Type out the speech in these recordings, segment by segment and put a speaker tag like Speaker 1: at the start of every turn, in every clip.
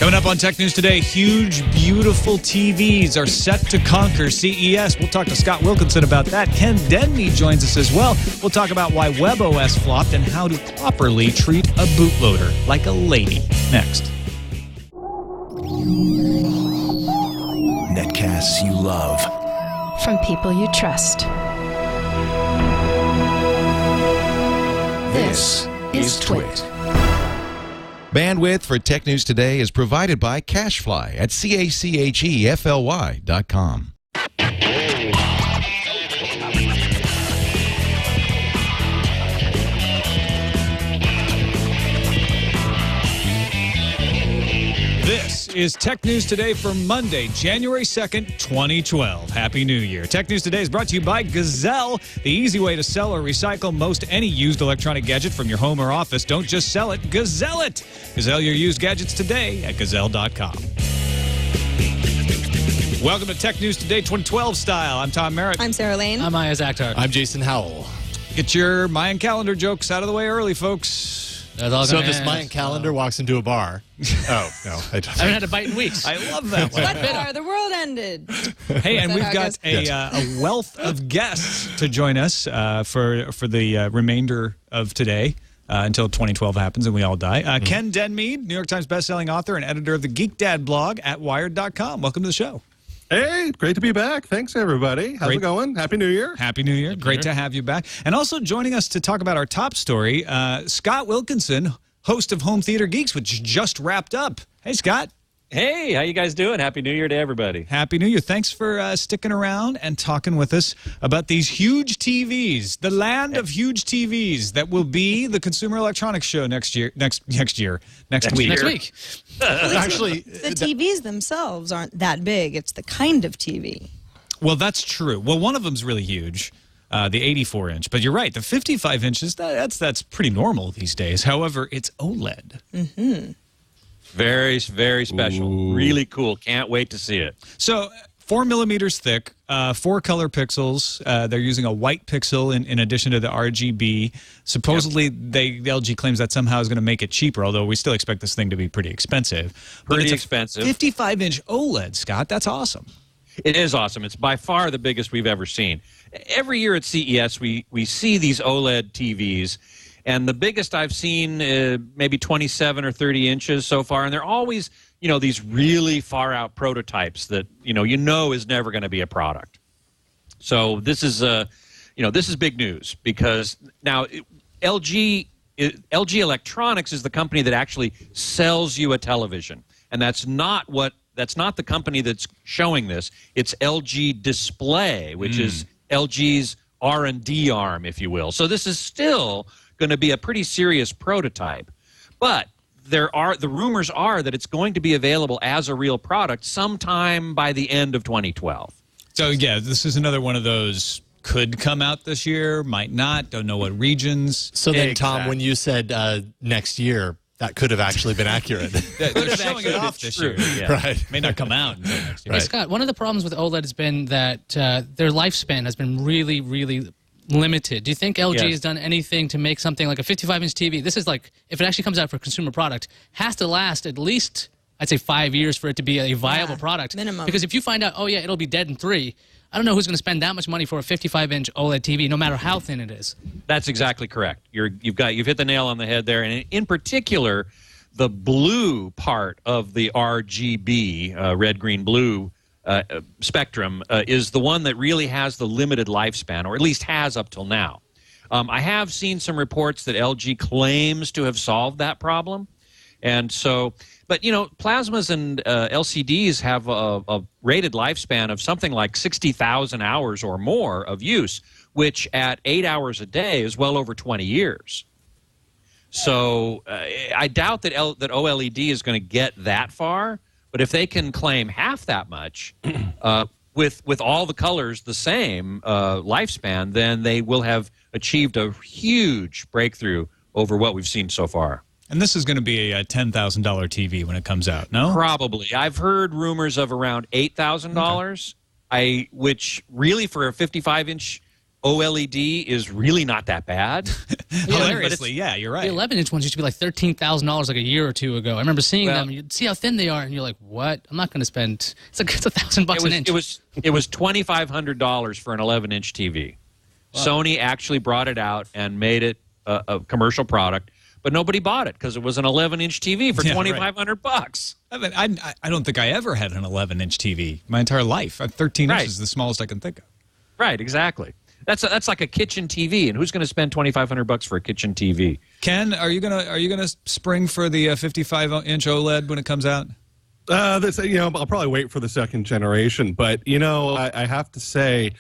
Speaker 1: Coming up on Tech News Today, huge, beautiful TVs are set to conquer CES. We'll talk to Scott Wilkinson about that. Ken Denmead joins us as well. We'll talk about why WebOS flopped and how to properly treat a bootloader like a lady. Next.
Speaker 2: Netcasts you love.
Speaker 3: From people you trust.
Speaker 2: This is TWiT.
Speaker 4: Bandwidth for Tech News Today is provided by Cachefly at CACHEFLY.com.
Speaker 1: This is Tech News Today for Monday, January 2nd, 2012. Happy New Year. Tech News Today is brought to you by Gazelle, the easy way to sell or recycle most any used electronic gadget from your home or office. Don't just sell it, Gazelle it. Gazelle your used gadgets today at Gazelle.com. Welcome to Tech News Today 2012 style. I'm Tom Merritt.
Speaker 5: I'm Sarah Lane.
Speaker 6: I'm Iyaz Akhtar.
Speaker 7: I'm Jason Howell.
Speaker 1: Get your Mayan calendar jokes out of the way early, folks.
Speaker 7: So this Mayan calendar walks into a bar. Oh, no. I
Speaker 6: haven't had a bite in weeks.
Speaker 1: I love that one.
Speaker 5: What bar? The world ended.
Speaker 1: Hey, and we've got a wealth of guests to join us for the remainder of today until 2012 happens and we all die. Ken Denmead, New York Times bestselling author and editor of the Geek Dad blog at Wired.com. Welcome to the show.
Speaker 8: Hey, great to be back. Thanks, everybody. How's it going? Happy New Year.
Speaker 1: Happy New Year. Great to have you back. And also joining us to talk about our top story, Scott Wilkinson, host of Home Theater Geeks, which just wrapped up. Hey, Scott.
Speaker 9: Hey, how you guys doing? Happy New Year to everybody.
Speaker 1: Happy New Year. Thanks for sticking around and talking with us about these huge TVs, the land of huge TVs that will be the Consumer Electronics Show next week.
Speaker 6: Next week.
Speaker 7: Actually,
Speaker 5: the TVs themselves aren't that big. It's the kind of TV.
Speaker 1: Well, that's true. Well, one of them's really huge, the 84-inch. But you're right, the 55 inches, that's pretty normal these days. However, it's OLED.
Speaker 5: Mm-hmm.
Speaker 9: Very, very special. Ooh. Really cool. Can't wait to see it.
Speaker 1: So 4 millimeters thick, 4 color pixels. They're using a white pixel in addition to the RGB. Supposedly, the LG claims that somehow is going to make it cheaper, although we still expect this thing to be pretty expensive. But
Speaker 9: pretty
Speaker 1: it's
Speaker 9: expensive.
Speaker 1: 55-inch OLED, Scott. That's awesome.
Speaker 9: It is awesome. It's by far the biggest we've ever seen. Every year at CES, we see these OLED TVs. And the biggest I've seen, maybe 27 or 30 inches so far. And they're always, these really far-out prototypes that, is never going to be a product. So this is, this is big news because now LG Electronics is the company that actually sells you a television. And that's not the company that's showing this. It's LG Display, which is LG's R&D arm, if you will. So this is still going to be a pretty serious prototype, but the rumors are that it's going to be available as a real product sometime by the end of 2012.
Speaker 1: So yeah, this is another one of those could come out this year, might not, don't know what regions.
Speaker 7: So then, Tom, when you said next year, that could have actually been accurate.
Speaker 1: They're showing it off this year. Yeah.
Speaker 7: Right.
Speaker 1: May not come out until next year.
Speaker 6: Hey, Scott, one of the problems with OLED has been that their lifespan has been really, really limited. Do you think LG has done anything to make something like a 55-inch TV? This is like, if it actually comes out for a consumer product, has to last at least, I'd say, 5 years for it to be a viable product.
Speaker 5: Minimum.
Speaker 6: Because if you find out, oh yeah, it'll be dead in 3, I don't know who's going to spend that much money for a 55-inch OLED TV, no matter how thin it is.
Speaker 9: That's exactly correct. You've hit the nail on the head there, and in particular, the blue part of the RGB, red, green, blue spectrum is the one that really has the limited lifespan, or at least has up till now. I have seen some reports that LG claims to have solved that problem. And so, but plasmas and LCDs have a rated lifespan of something like 60,000 hours or more of use, which at 8 hours a day is well over 20 years. So I doubt that OLED is going to get that far. But if they can claim half that much with all the colors the same lifespan, then they will have achieved a huge breakthrough over what we've seen so far.
Speaker 1: And this is going to be a $10,000 TV when it comes out, no?
Speaker 9: Probably. I've heard rumors of around $8,000, which really for a 55-inch OLED is really not that bad.
Speaker 1: Hilariously, yeah, you're right.
Speaker 6: The 11-inch ones used to be like $13,000 like a year or two ago. I remember seeing them. You see how thin they are, and you're like, "What? I'm not going to spend. It's $1,000 an inch."
Speaker 9: It was $2,500 for an 11-inch TV. Wow. Sony actually brought it out and made it a commercial product, but nobody bought it because it was an 11-inch TV for $2,500.
Speaker 1: I mean, I don't think I ever had an 11-inch TV my entire life. 13 inches is the smallest I can think of.
Speaker 9: Right, exactly. That's like a kitchen TV, and who's going to spend $2,500 for a kitchen TV?
Speaker 1: Ken, are you gonna spring for the 55-inch OLED when it comes out?
Speaker 8: I'll probably wait for the second generation, but I have to say,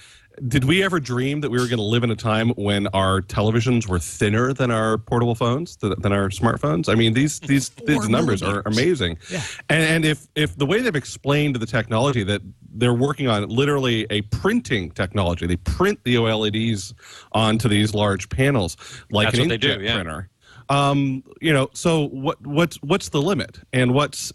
Speaker 8: did we ever dream that we were going to live in a time when our televisions were thinner than our portable phones, than our smartphones? I mean, these numbers are amazing. Yeah. And if the way they've explained the technology, that they're working on literally a printing technology, they print the OLEDs onto these large panels like an inkjet printer. So what's the limit, and is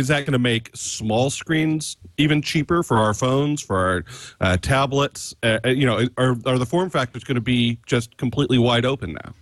Speaker 8: that going to make small screens even cheaper for our phones, for our tablets? Are the form factors going to be just completely wide open now?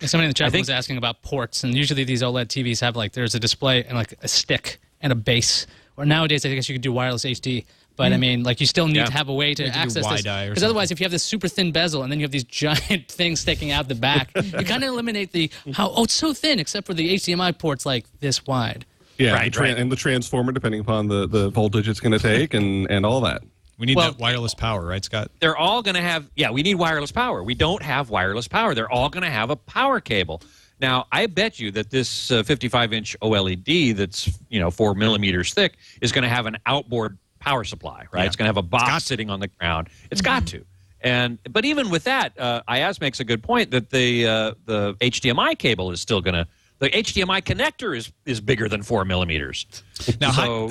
Speaker 6: Somebody in the chat was asking about ports, and usually these OLED TVs have there's a display and a stick and a base. Or nowadays, I guess you could do wireless HD. But I mean, you still need to have a way to access this. Because otherwise, if you have this super thin bezel and then you have these giant things sticking out the back, you kind of eliminate it's so thin, except for the HDMI ports this wide.
Speaker 8: Yeah, and the transformer, depending upon the voltage it's going to take and all that.
Speaker 1: We need that wireless power, right, Scott?
Speaker 9: They're all going to have, we need wireless power. We don't have wireless power. They're all going to have a power cable. Now, I bet you that this 55-inch OLED that's 4 millimeters thick is going to have an outboard power supply, right? Yeah. It's going to have a box sitting on the ground. It's got to. But even with that, Iyaz makes a good point that the HDMI cable is still going to. The HDMI connector is bigger than 4 millimeters.
Speaker 1: Now,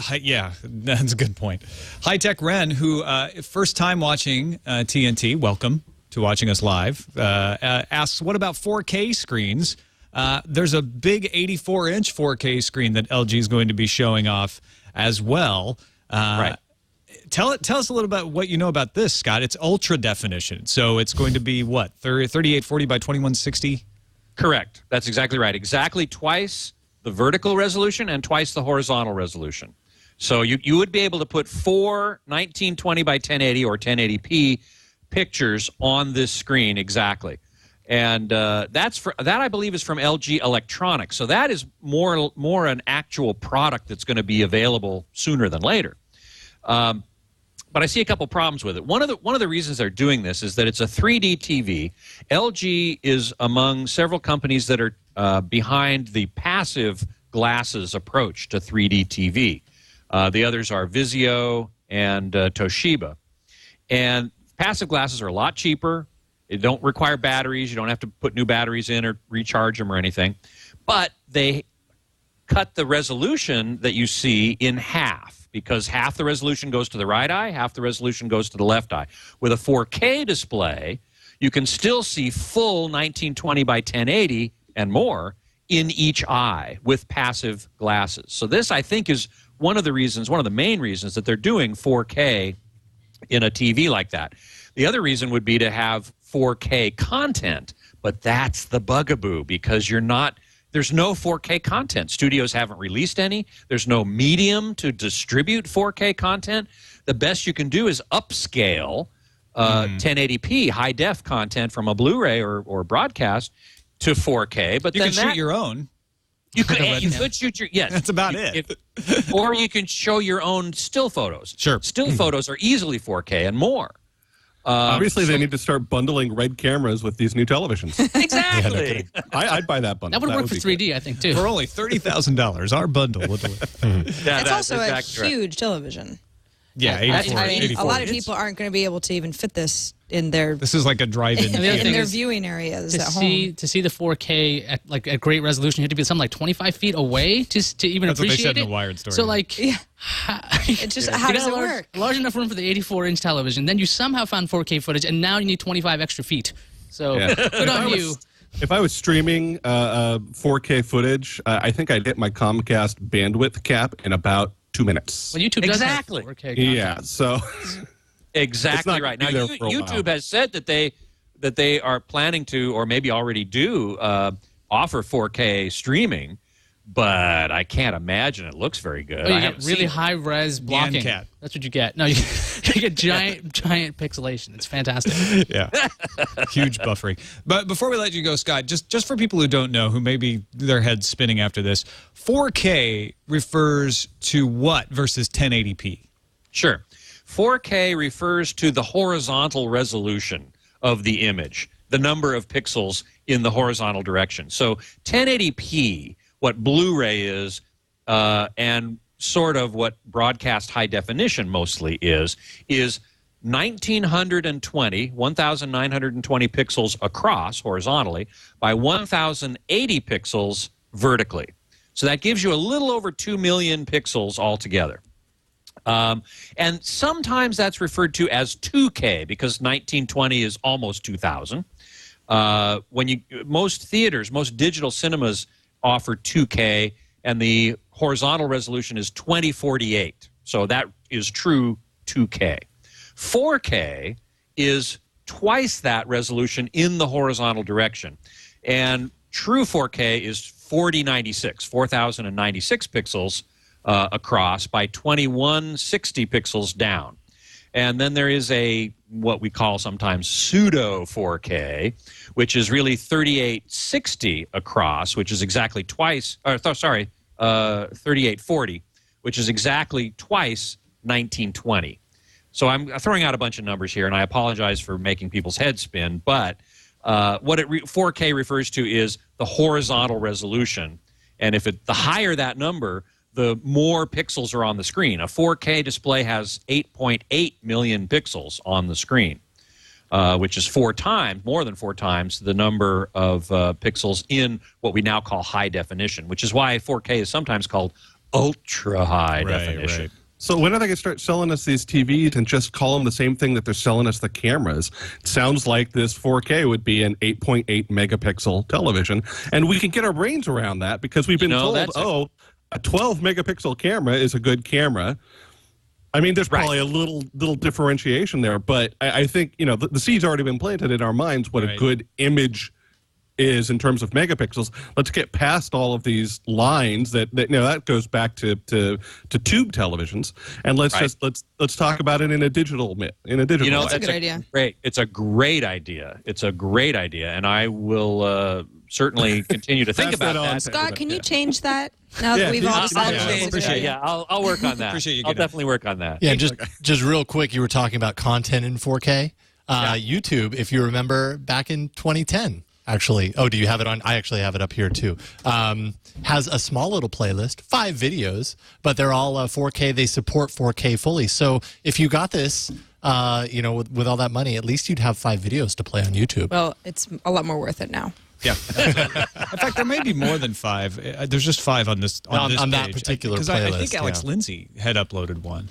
Speaker 1: that's a good point. High Tech Ren, who first time watching TNT, welcome to watching us live, asks, "What about 4K screens?" There's a big 84-inch 4K screen that LG is going to be showing off as well. Right. Tell us a little about what you know about this, Scott. It's ultra definition, so it's going to be what, 3840 by 2160?
Speaker 9: Correct. That's exactly right. Exactly twice the vertical resolution and twice the horizontal resolution. So you would be able to put 4 1920 by 1080 or 1080p pictures on this screen exactly. And that I believe is from LG Electronics. So that is more an actual product that's going to be available sooner than later. But I see a couple problems with it. One of the reasons they're doing this is that it's a 3D TV. LG is among several companies that are behind the passive glasses approach to 3D TV. The others are Vizio and Toshiba. And passive glasses are a lot cheaper. They don't require batteries. You don't have to put new batteries in or recharge them or anything. But they cut the resolution that you see in half, because half the resolution goes to the right eye, half the resolution goes to the left eye. With a 4K display, you can still see full 1920 by 1080 and more in each eye with passive glasses. So this, I think, is one of the main reasons that they're doing 4K in a TV like that. The other reason would be to have 4K content, but that's the bugaboo, because there's no 4K content. Studios haven't released any. There's no medium to distribute 4K content. The best you can do is upscale 1080p high def content from a Blu-ray or broadcast to 4K. But
Speaker 1: you can shoot your own.
Speaker 9: You could shoot your
Speaker 1: That's about it.
Speaker 9: Or you can show your own still photos.
Speaker 1: Sure,
Speaker 9: still photos are easily 4K and more.
Speaker 8: Obviously, they need to start bundling red cameras with these new televisions.
Speaker 9: Exactly.
Speaker 8: I'd buy that bundle.
Speaker 6: That would work for 3D, I think, too.
Speaker 1: For only $30,000, our bundle would do it.
Speaker 5: It's also a huge television.
Speaker 1: Yeah,
Speaker 5: a lot of people aren't going to be able to even fit this in their.
Speaker 1: This is like a drive-in
Speaker 5: in their viewing areas at home.
Speaker 6: To see the 4K at great resolution, you have to be something like 25 feet away to even
Speaker 1: That's
Speaker 6: appreciate
Speaker 1: what they said
Speaker 6: it.
Speaker 1: In the Wired story.
Speaker 6: So
Speaker 5: it's just how does it work?
Speaker 6: Large enough room for the 84-inch television. Then you somehow found 4K footage, and now you need 25 extra feet. So good on you.
Speaker 8: If I was streaming 4K footage, I think I'd hit my Comcast bandwidth cap in about 2 minutes.
Speaker 6: Well, YouTube does have 4K content.
Speaker 8: Yeah, so
Speaker 9: Exactly right. Now, YouTube has said that they are planning to, or maybe already do, offer 4K streaming, but I can't imagine it looks very good.
Speaker 6: Oh, you get really high-res blocking. That's what you get. No, you get giant pixelation. It's fantastic.
Speaker 1: Yeah. Huge buffering. But before we let you go, Scott, just for people who don't know, who maybe their head's spinning after this, 4K refers to what versus 1080p?
Speaker 9: Sure. 4K refers to the horizontal resolution of the image, the number of pixels in the horizontal direction. So 1080p, what Blu-ray is, and sort of what broadcast high definition mostly is 1920 pixels across horizontally by 1080 pixels vertically. So that gives you a little over 2 million pixels altogether. And sometimes that's referred to as 2K because 1920 is almost 2000. Most theaters, most digital cinemas offer 2K, and the horizontal resolution is 2048. So that is true 2K. 4K is twice that resolution in the horizontal direction. And true 4K is 4096 pixels across by 2160 pixels down. And then there is what we call sometimes pseudo 4K, which is really 3860 across, which is exactly twice, 3840, which is exactly twice 1920. So I'm throwing out a bunch of numbers here, and I apologize for making people's heads spin, but what 4K refers to is the horizontal resolution. And the higher that number, the more pixels are on the screen. A 4K display has 8.8 million pixels on the screen, which is more than four times the number of pixels in what we now call high definition, which is why 4K is sometimes called ultra high definition.
Speaker 8: Right. So when are they going to start selling us these TVs and just call them the same thing that they're selling us the cameras? It sounds like this 4K would be an 8.8 megapixel television, and we can get our brains around that because we've been told, a 12 megapixel camera is a good camera. I mean, there's probably a little differentiation there, but I think, the seed's already been planted in our minds what a good image is in terms of megapixels. Let's get past all of these lines that goes back to tube televisions, and let's talk about it in a digital
Speaker 5: that's a good idea.
Speaker 9: Great. It's a great idea. And I will certainly continue to think about that.
Speaker 5: Scott, can you change that now that we've all decided?
Speaker 9: I'll work on that. I'll definitely work on that.
Speaker 7: Yeah, just real quick, you were talking about content in 4K. YouTube, if you remember back in 2010, actually, do you have it on? I actually have it up here too. Has a small little playlist, 5 videos, but they're all 4K. They support 4K fully. So if you got this, with all that money, at least you'd have 5 videos to play on YouTube.
Speaker 5: Well, it's a lot more worth it now.
Speaker 1: Yeah. In fact, there may be more than 5. There's just 5 on this
Speaker 7: on
Speaker 1: page.
Speaker 7: that particular playlist.
Speaker 1: I think Alex Lindsay had uploaded one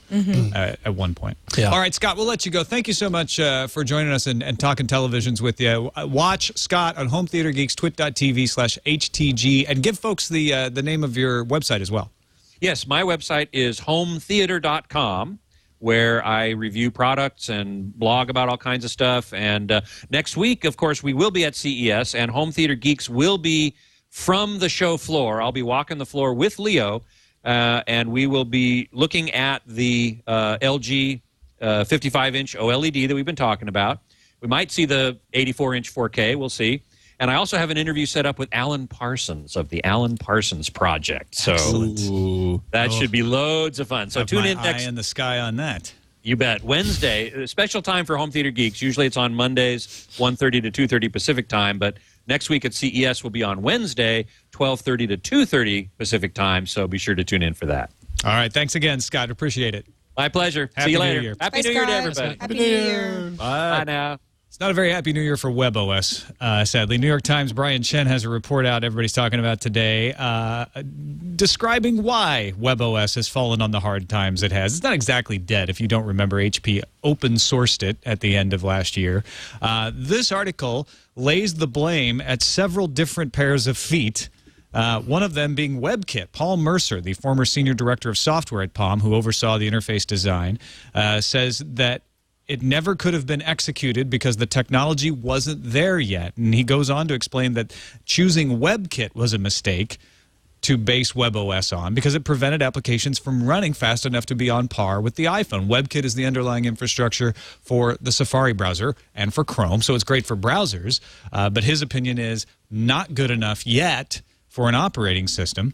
Speaker 1: at one point.
Speaker 7: Yeah.
Speaker 1: All right, Scott, we'll let you go. Thank you so much for joining us and talking televisions with you. Watch Scott on Home Theater Geeks, twit.tv/HTG, and give folks the name of your website as well.
Speaker 9: Yes, my website is hometheater.com. where I review products and blog about all kinds of stuff. And next week, of course, we will be at CES, and Home Theater Geeks will be from the show floor. I'll be walking the floor with Leo, and we will be looking at the LG 55-inch OLED that we've been talking about. We might see the 84-inch 4K. We'll see. And I also have an interview set up with Alan Parsons of the Alan Parsons Project. So that should be loads of fun. So tune in next.
Speaker 1: Eye in the sky on that.
Speaker 9: You bet. Wednesday, special time for Home Theater Geeks. Usually it's on Mondays, 1:30 to 2:30 Pacific time. But next week at CES will be on Wednesday, 12:30 to 2:30 Pacific time. So be sure to tune in for that.
Speaker 1: All right. Thanks again, Scott. Appreciate it.
Speaker 9: My pleasure.
Speaker 1: Happy
Speaker 9: See you
Speaker 1: New
Speaker 9: later.
Speaker 1: Year.
Speaker 9: Happy New Year to everybody.
Speaker 5: Happy New Year.
Speaker 9: Bye now.
Speaker 1: It's not a very happy new year for WebOS, sadly. New York Times' Brian Chen has a report out everybody's talking about today describing why WebOS has fallen on the hard times it has. It's not exactly dead. If you don't remember, HP open-sourced it at the end of last year. This article lays the blame at several different pairs of feet, one of them being WebKit. Paul Mercer, the former senior director of software at Palm, who oversaw the interface design, says that it never could have been executed because the technology wasn't there yet. And he goes on to explain that choosing WebKit was a mistake to base WebOS on because it prevented applications from running fast enough to be on par with the iPhone. WebKit is the underlying infrastructure for the Safari browser and for Chrome, so it's great for browsers. But his opinion is not good enough yet for an operating system.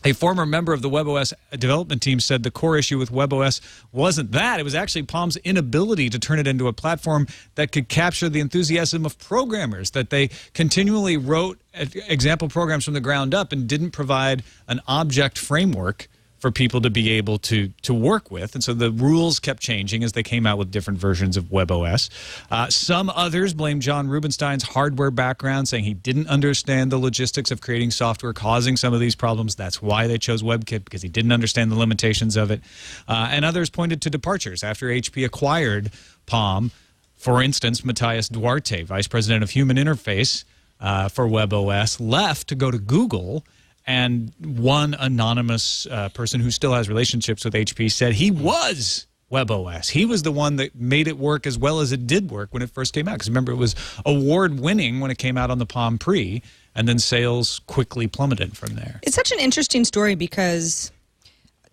Speaker 1: A former member of the WebOS development team said the core issue with WebOS wasn't that. It was actually Palm's inability to turn it into a platform that could capture the enthusiasm of programmers, that they continually wrote example programs from the ground up and didn't provide an object framework for people to be able to work with. And so the rules kept changing as they came out with different versions of WebOS. Some others blame John Rubinstein's hardware background, saying he didn't understand the logistics of creating software causing some of these problems. That's why they chose WebKit, because he didn't understand the limitations of it. And others pointed to departures after HP acquired Palm. For instance, Matthias Duarte, vice president of human interface for WebOS, left to go to Google. And one anonymous person who still has relationships with HP said he was WebOS. He was the one that made it work as well as it did work when it first came out. Because remember, it was award-winning when it came out on the Palm Pre, and then sales quickly plummeted from there.
Speaker 5: It's such an interesting story because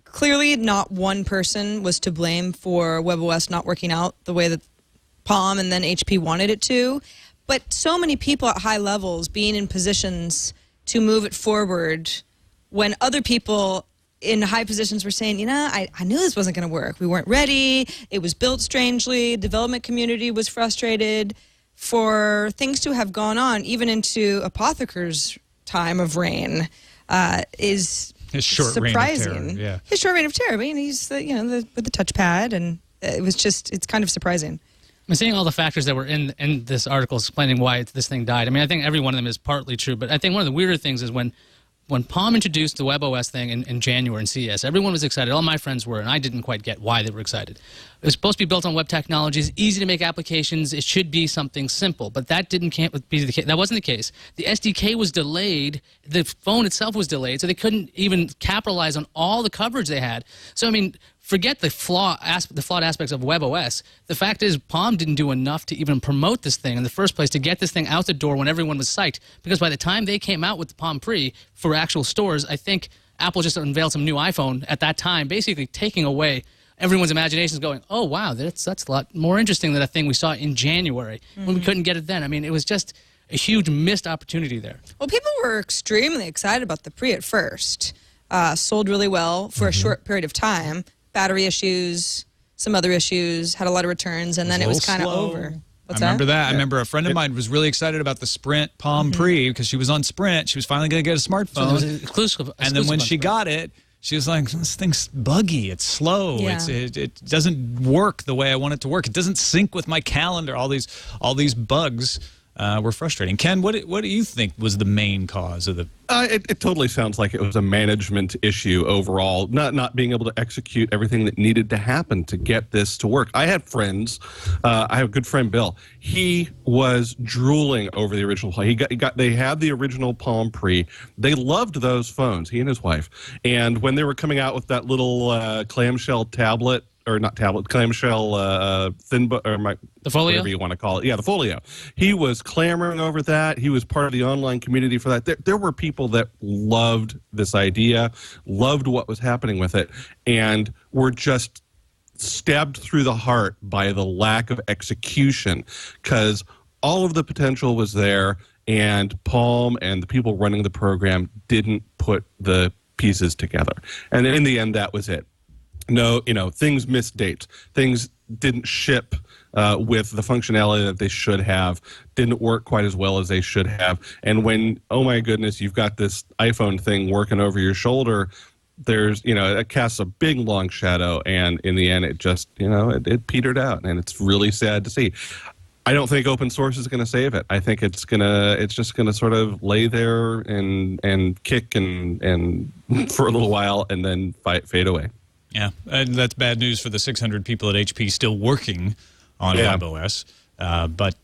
Speaker 5: clearly not one person was to blame for WebOS not working out the way that Palm and then HP wanted it to. But so many people at high levels being in positions to move it forward when other people in high positions were saying, you know, I knew this wasn't going to work. We weren't ready. It was built strangely. Development community was frustrated. For things to have gone on, even into Apotheker's time of reign, is
Speaker 1: his short
Speaker 5: surprising.
Speaker 1: Reign of terror, yeah.
Speaker 5: His short reign of terror. I mean, he's with the touchpad, and it's kind of surprising.
Speaker 6: I'm seeing all the factors that were in this article explaining why this thing died. I mean, I think every one of them is partly true, but I think one of the weirder things is when Palm introduced the WebOS thing in January in CES, everyone was excited. All my friends were, and I didn't quite get why they were excited. It was supposed to be built on web technologies, easy to make applications. It should be something simple, but that can't be the case. That wasn't the case. The SDK was delayed. The phone itself was delayed, so they couldn't even capitalize on all the coverage they had. So, I mean, forget the flawed aspects of WebOS. The fact is, Palm didn't do enough to even promote this thing in the first place to get this thing out the door when everyone was psyched. Because by the time they came out with the Palm Pre for actual stores, I think Apple just unveiled some new iPhone at that time, basically taking away everyone's imaginations, going, oh, wow, that's a lot more interesting than a thing we saw in January when we couldn't get it then. I mean, it was just a huge missed opportunity there.
Speaker 5: Well, people were extremely excited about the Pre at first. Sold really well for a short period of time. Battery issues, some other issues, had a lot of returns, and then it was kind of over.
Speaker 1: I remember that. I remember a friend of mine was really excited about the Sprint Palm Pre because she was on Sprint. She was finally going to get a smartphone.
Speaker 6: So it was exclusive
Speaker 1: and then when she got it, she was like, this thing's buggy. It's slow.
Speaker 5: Yeah.
Speaker 1: It doesn't work the way I want it to work. It doesn't sync with my calendar. All these bugs were frustrating. Ken, what do you think was the main cause of the...
Speaker 8: It totally sounds like it was a management issue overall, not being able to execute everything that needed to happen to get this to work. I had friends. I have a good friend, Bill. He was drooling over the original. They had the original Palm Pre. They loved those phones, he and his wife. And when they were coming out with that little clamshell tablet, or not tablet, clamshell the
Speaker 6: Folio?
Speaker 8: Whatever you want to call it. Yeah, the Folio. He was clamoring over that. He was part of the online community for that. There were people that loved this idea, loved what was happening with it, and were just stabbed through the heart by the lack of execution, because all of the potential was there, and Palm and the people running the program didn't put the pieces together. And in the end, that was it. No, things missed dates. Things didn't ship with the functionality that they should have, didn't work quite as well as they should have. And when, oh my goodness, you've got this iPhone thing working over your shoulder, there's, it casts a big, long shadow. And in the end, it just, it petered out. And it's really sad to see. I don't think open source is going to save it. I think it's just gonna sort of lay there and kick and for a little while and then fade away.
Speaker 1: Yeah, and that's bad news for the 600 people at HP still working on WebOS, but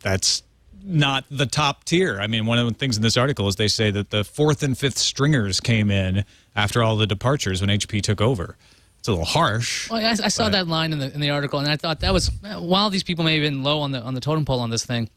Speaker 1: that's not the top tier. I mean, one of the things in this article is they say that the 4th and 5th stringers came in after all the departures when HP took over. It's a little harsh.
Speaker 6: Well, I saw that line in the article, and I thought that was, while these people may have been low on the totem pole on this thing,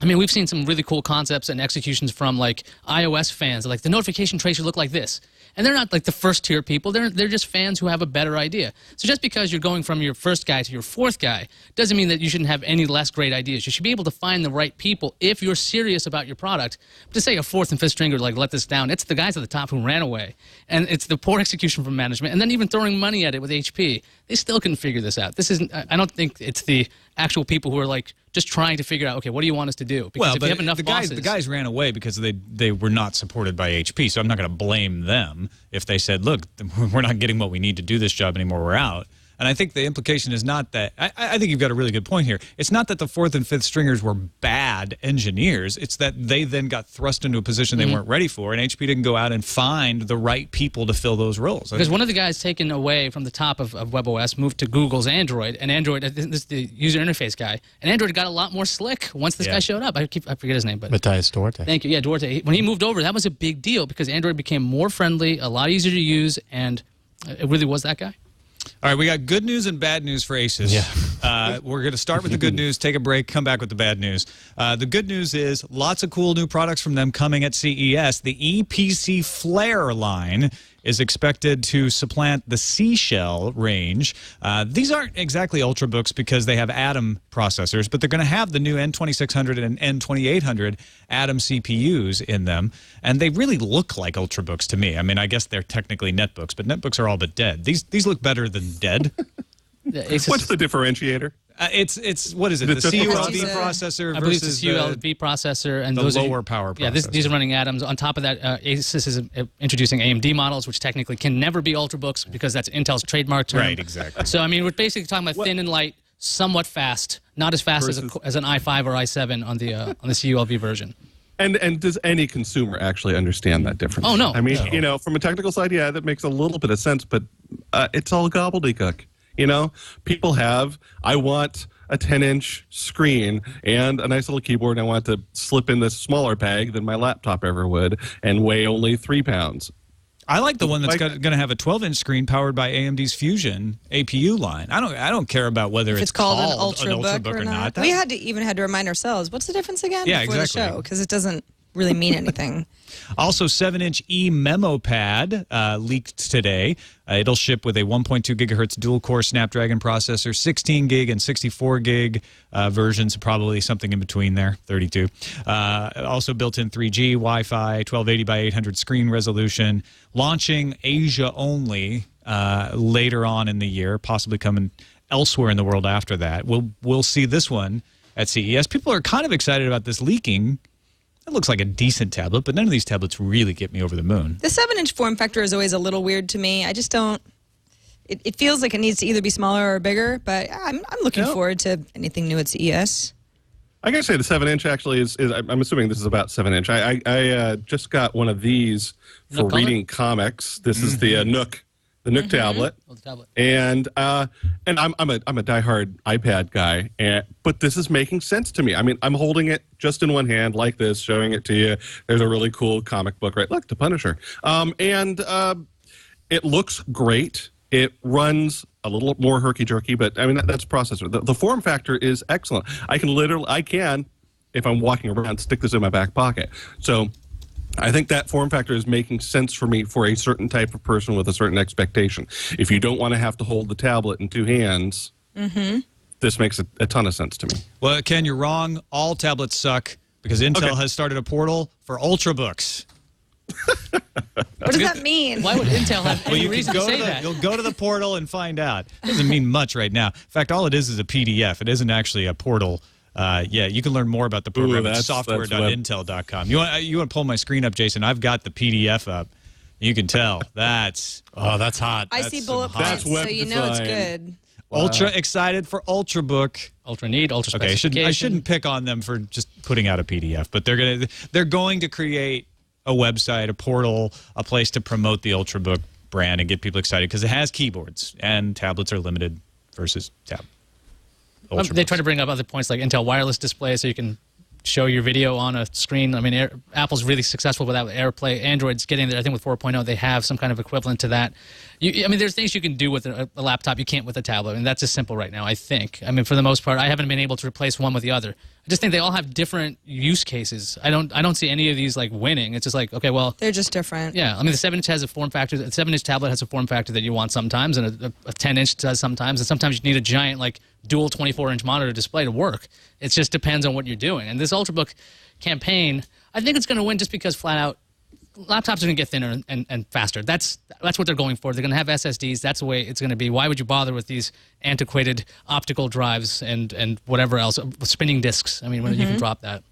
Speaker 6: I mean, we've seen some really cool concepts and executions from like iOS fans. Like the notification tray should look like this, and they're not like the first tier people. They're just fans who have a better idea. So just because you're going from your first guy to your fourth guy doesn't mean that you shouldn't have any less great ideas. You should be able to find the right people if you're serious about your product. But to say a fourth and fifth stringer like let this down, it's the guys at the top who ran away, and it's the poor execution from management, and then even throwing money at it with HP. They still couldn't figure this out. This isn't. I don't think it's the actual people who are like just trying to figure out, okay, what do you want us to do? Because if you have enough bosses,
Speaker 1: the guys ran away because they were not supported by HP, so I'm not going to blame them if they said, look, we're not getting what we need to do this job anymore, we're out. And I think the implication is not that, I think you've got a really good point here. It's not that the fourth and fifth stringers were bad engineers. It's that they then got thrust into a position they weren't ready for, and HP didn't go out and find the right people to fill those roles.
Speaker 6: Because one of the guys taken away from the top of WebOS moved to Google's Android, and Android, this is the user interface guy, and Android got a lot more slick once this guy showed up. I forget his name, but
Speaker 7: Matthias Duarte.
Speaker 6: Thank you. Yeah, Duarte. When he moved over, that was a big deal because Android became more friendly, a lot easier to use, and it really was that guy.
Speaker 1: All right, we got good news and bad news for Aces.
Speaker 7: Yeah.
Speaker 1: We're going to start with the good news, take a break, come back with the bad news. The good news is lots of cool new products from them coming at CES. The EPC Flare line is expected to supplant the Seashell range. These aren't exactly Ultrabooks because they have Atom processors, but they're going to have the new N2600 and N2800 Atom CPUs in them, and they really look like Ultrabooks to me. I mean, I guess they're technically netbooks, but netbooks are all but dead. These look better than dead.
Speaker 8: What's the differentiator?
Speaker 1: It's what is it? The CULV processor
Speaker 6: I believe
Speaker 1: versus
Speaker 6: it's the CULV processor and
Speaker 1: the
Speaker 6: those
Speaker 1: lower power processor.
Speaker 6: Yeah, these are running Atoms. On top of that, Asus is introducing AMD models, which technically can never be Ultrabooks because that's Intel's trademark term.
Speaker 1: Right, exactly.
Speaker 6: So I mean, we're basically talking about thin and light, somewhat fast, not as fast as an i5 or i7 on the CULV version.
Speaker 8: And does any consumer actually understand that difference?
Speaker 6: Oh, no.
Speaker 8: I mean, you know, from a technical side, yeah, that makes a little bit of sense, but it's all gobbledygook. You know, people I want a 10-inch screen and a nice little keyboard, and I want to slip in this smaller bag than my laptop ever would and weigh only 3 pounds.
Speaker 1: I like the one that's going to have a 12-inch screen powered by AMD's Fusion APU line. I don't care about whether it's called an Ultrabook or not.
Speaker 5: We had to remind ourselves, what's the difference again before the show? Because it doesn't really mean anything.
Speaker 1: Also, 7-inch eMemo pad leaked today. It'll ship with a 1.2 gigahertz dual-core Snapdragon processor, 16 gig and 64 gig versions, probably something in between there, 32. Also built-in 3G, Wi-Fi, 1280 by 800 screen resolution. Launching Asia only later on in the year, possibly coming elsewhere in the world after that. We'll see this one at CES. People are kind of excited about this leaking. It looks like a decent tablet, but none of these tablets really get me over the moon.
Speaker 5: The 7-inch form factor is always a little weird to me. I just don't. It feels like it needs to either be smaller or bigger, but I'm looking forward to anything new at CES.
Speaker 8: I gotta say the 7-inch actually is I'm assuming this is about 7-inch. I just got one of these for reading comics. This is the Nook. The Nook tablet.
Speaker 6: Oh, the tablet.
Speaker 8: And I'm a diehard iPad guy, but this is making sense to me. I mean, I'm holding it just in one hand like this, showing it to you. There's a really cool comic book, right? Look, The Punisher. It looks great. It runs a little more herky-jerky, but I mean, that's processor. The form factor is excellent. I can, if I'm walking around, stick this in my back pocket. So I think that form factor is making sense for me for a certain type of person with a certain expectation. If you don't want to have to hold the tablet in two hands, this makes a ton of sense to me.
Speaker 1: Well, Ken, you're wrong. All tablets suck because Intel has started a portal for Ultrabooks.
Speaker 5: What does that mean?
Speaker 6: Why would Intel have any reason to say that?
Speaker 1: You'll go to the portal and find out. It doesn't mean much right now. In fact, all it is a PDF. It isn't actually a portal. You can learn more about the program at software.intel.com. You want to pull my screen up, Jason? I've got the PDF up. You can tell. That's
Speaker 7: hot.
Speaker 5: I see bullet points, so you know it's good.
Speaker 1: Wow. Ultra excited for Ultrabook.
Speaker 6: Ultra neat, ultra specification.
Speaker 1: Okay, I shouldn't pick on them for just putting out a PDF, but they're going to create a website, a portal, a place to promote the Ultrabook brand and get people excited because it has keyboards and tablets are limited versus tab.
Speaker 6: They try to bring up other points like Intel wireless display so you can show your video on a screen. I mean, Apple's really successful with that with AirPlay. Android's getting there. I think with 4.0 they have some kind of equivalent to that. I mean, there's things you can do with a laptop you can't with a tablet, and that's just simple right now, I think. I mean, for the most part, I haven't been able to replace one with the other. I just think they all have different use cases. I don't see any of these like winning. It's just like, okay, well,
Speaker 5: they're just different.
Speaker 6: Yeah, I mean, the 7-inch has a form factor. The 7-inch tablet has a form factor that you want sometimes, and a 10-inch does sometimes, and sometimes you need a giant like dual 24-inch monitor display to work. It just depends on what you're doing. And this Ultrabook campaign, I think it's going to win just because flat out laptops are going to get thinner and faster. That's what they're going for. They're going to have SSDs. That's the way it's going to be. Why would you bother with these antiquated optical drives and whatever else, spinning discs? I mean, when you can drop that.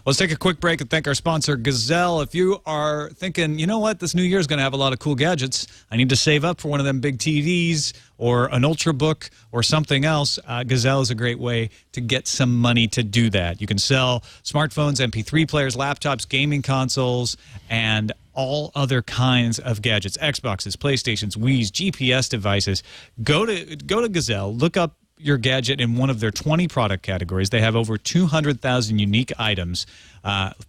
Speaker 1: Let's take a quick break and thank our sponsor, Gazelle. If you are thinking, you know what, this new year is going to have a lot of cool gadgets, I need to save up for one of them big TVs or an Ultrabook or something else, Gazelle is a great way to get some money to do that. You can sell smartphones, MP3 players, laptops, gaming consoles, and all other kinds of gadgets, Xboxes, PlayStations, Wii's, GPS devices. Go to Gazelle, look up your gadget in one of their 20 product categories. They have over 200,000 unique items.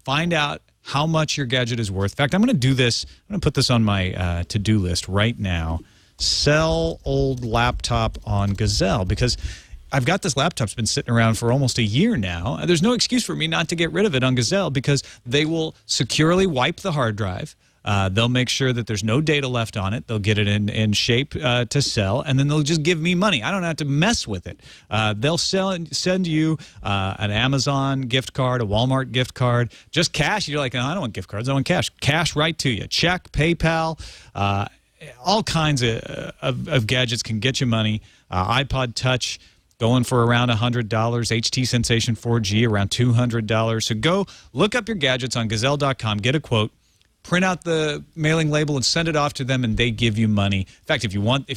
Speaker 1: Find out how much your gadget is worth. In fact, I'm going to do this. I'm going to put this on my to-do list right now. Sell old laptop on Gazelle, because I've got this laptop's been sitting around for almost a year now. There's no excuse for me not to get rid of it on Gazelle, because they will securely wipe the hard drive. They'll make sure that there's no data left on it. They'll get it in shape to sell, and then they'll just give me money. I don't have to mess with it. They'll send you an Amazon gift card, a Walmart gift card, just cash. You're like, oh, I don't want gift cards. I want cash. Cash right to you. Check, PayPal, all kinds of gadgets can get you money. iPod Touch going for around $100. HT Sensation 4G around $200. So go look up your gadgets on Gazelle.com. Get a quote. Print out the mailing label and send it off to them, and they give you money. In fact, if you want